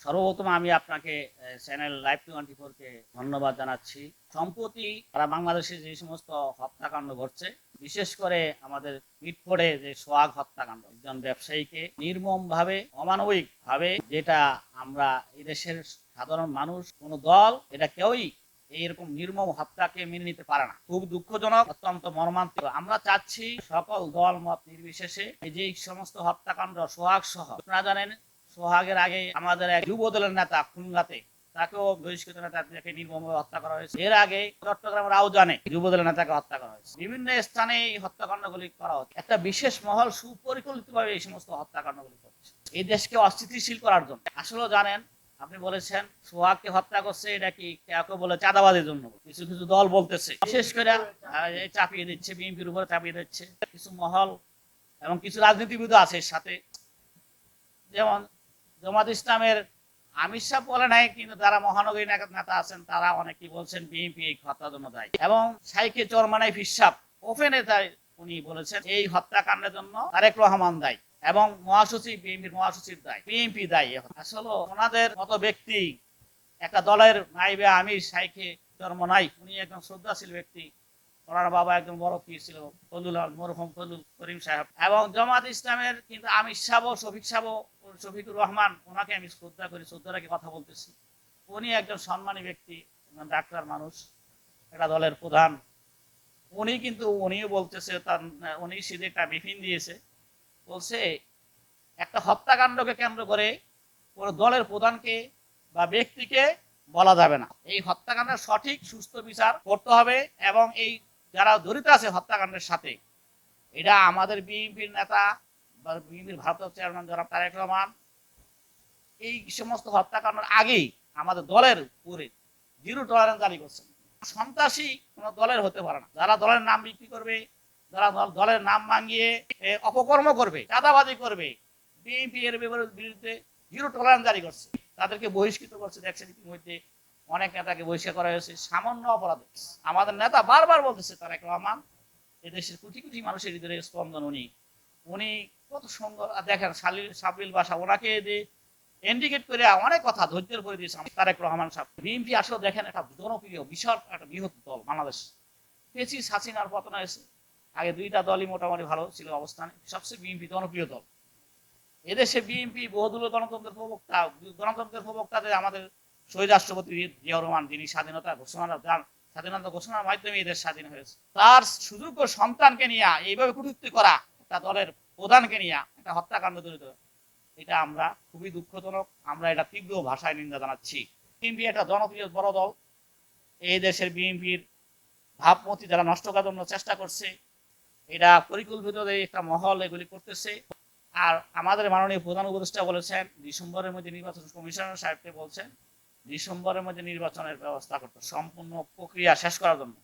সর্বপ্রথম আমি আপনাকে চ্যানেল লাইভ 24 কে ধন্যবাদ জানাচ্ছি। সম্প্রতি সারা বাংলাদেশে যে সমস্ত হত্যাকাণ্ড ঘটছে, বিশেষ করে আমাদের মিটফোর্ডে যে সোহাগ হত্যাকাণ্ড, একজন ব্যবসায়ীকে নির্মমভাবে অমানবিকভাবে, যেটা আমরা এই দেশের সাধারণ মানুষ, কোন দল, এটা কেউই এইরকম নির্মম হত্যাকে মেনে নিতে পারে না। খুব দুঃখজনক, অত্যন্ত মর্মান্তিক। আমরা চাচ্ছি সকল দল মত নির্বিশেষে এই যে সমস্ত হত্যাকাণ্ড সোহাগ সহ, আপনারা জানেন সোহাগের আগে আমাদের এক যুব দলের নেতা খুলনাতে, তাকেও বহিষ্কৃত নেতাকে নির্মমভাবে হত্যা করা হয়েছে। এর আগে চট্টগ্রামের আউজানে যুব দলের নেতাকে হত্যা করা হয়েছে। বিভিন্ন স্থানে এই হত্যাকাণ্ডগুলি করা হচ্ছে। একটা বিশেষ মহল সুপরিকল্পিতভাবে এই সমস্ত হত্যাকাণ্ডগুলি করছে এই দেশকে অস্থিতিশীল করার জন্য। আসলে জানেন, আপনি বলেছেন সোহাগকে হত্যা করছে, এটা কি কেউ বলে চাঁদাবাদের জন্য, কিছু কিছু দল বলতেছে, বিশেষ করে চাপিয়ে দিচ্ছে, বিএনপির উপরে চাপিয়ে দিচ্ছে কিছু মহল এবং কিছু রাজনীতিবিদ আছে সাথে। যেমন জামাত ইসলামের আমির সাহেব বলে নাই, কিন্তু যারা মহানগরী নেতা আছেন তারা অনেকেই বলছেন বিএনপি এই হত্যার জন্য দায়ী। এবং শাইখে চরমানাই ফিরসাব ওপেনে উনি বলেছেন এই হত্যাকাণ্ডের জন্য তারেক রহমান দায়ী এবং মহাসচিব, বিএনপির মহাসচিব দায়ী, বিএনপি দায়ী। আসলে ওনাদের মতো ব্যক্তি একটা দলের নাইবে আমির শাইখে চরমানাই, উনি একজন শ্রদ্ধাশীল ব্যক্তি। ওনার বাবা একজন বড় পীর ছিল, মরহুম ফজলুল করিম সাহেব। এবং জামাত ইসলামের কিন্তু আমির সাহেব, শফিকুর রহমান, ওনাকে আমি শ্রদ্ধা করি, শ্রদ্ধা রেখে কথা বলতেছি। উনি একজন সম্মানী ব্যক্তি, ডাক্তার মানুষ, একটা দলের প্রধান। উনিও বলতেছে, উনি সিধে একটা বিফিন দিয়েছে, বলছে একটা হত্যাকাণ্ডকে কেন্দ্র করে কোন দলের প্রধানকে বা ব্যক্তিকে বলা যাবে না। এই হত্যাকাণ্ডের সঠিক সুস্থ বিচার করতে হবে এবং এই যারা জড়িত আছে হত্যাকাণ্ডের সাথে, এটা আমাদের বিএনপির নেতা বা বিএনপির ভারতের চেয়ারম্যান জনাব তারেক রহমান এই সমস্ত হত্যাকাণ্ডের আগেই আমাদের দলের উপরে জিরো টলারেন্স জারি করছেন। সন্ত্রাসী কোন দলের হতে পারে না। যারা দলের নাম বিক্রি করবে, যারা দলের নাম ভাঙিয়ে অপকর্ম করবে, চাঁদাবাজি করবে, বিএনপি এর বিরুদ্ধে জিরো টলারেন্স জারি করছে, তাদেরকে বহিষ্কৃত করছে। দেখছেন ইতিমধ্যে অনেক নেতাকে বহিষ্কার করা হয়েছে সামান্য অপরাধে। আমাদের নেতা বারবার বলতেছে তারেক রহমান এদেশের কোটি কোটি মানুষের হৃদয়ের স্পন্দন। উনি কত সুন্দর দেখেন, সাবিল বাসা, ওনাকে ইন্ডিকেট করে অনেক কথা ধৈর্যের করে দিয়েছে তারেক রহমান সাহেব। বিএনপি আসলে দেখেন একটা জনপ্রিয় বিশাল একটা বৃহৎ দল বাংলাদেশ। পেঁচিস হাসিনার পতন হয়েছে, আগে দুইটা দলই মোটামুটি ভালো ছিল অবস্থানে, সবচেয়ে বিএনপি জনপ্রিয় দল। এদেশে বিএনপি বহুদলীয় গণতন্ত্রের প্রবক্তা, গণতন্ত্রের প্রবক্তাদের আমাদের শহীদ রাষ্ট্রপতি জিয়াউর রহমান, যিনি স্বাধীনতা ঘোষণার মাধ্যমে এদের স্বাধীন হয়েছে, তার সুযোগ্য সন্তানকে নিয়ে এইভাবে কটূক্তি করা, একটা দলের প্রধানকে নিয়ে একটা হত্যাকাণ্ড জড়িত, এটা আমরা খুবই দুঃখজনক। আমরা এটা তীব্র ভাষায় নিন্দা জানাচ্ছি। বিএনপি একটা জনপ্রিয় বড় দল, এই দেশের বিএনপির ভাবমূর্তি যারা নষ্ট করার জন্য চেষ্টা করছে, এটা পরিকল্পিত একটা মহল এগুলি করতেছে। আর আমাদের মাননীয় প্রধান উপদেষ্টা বলেছেন ডিসেম্বরের মধ্যে নির্বাচন কমিশনার সাহেবকে বলছেন ডিসেম্বরের মধ্যে নির্বাচনের ব্যবস্থা করতে, সম্পূর্ণ প্রক্রিয়া শেষ করার জন্য।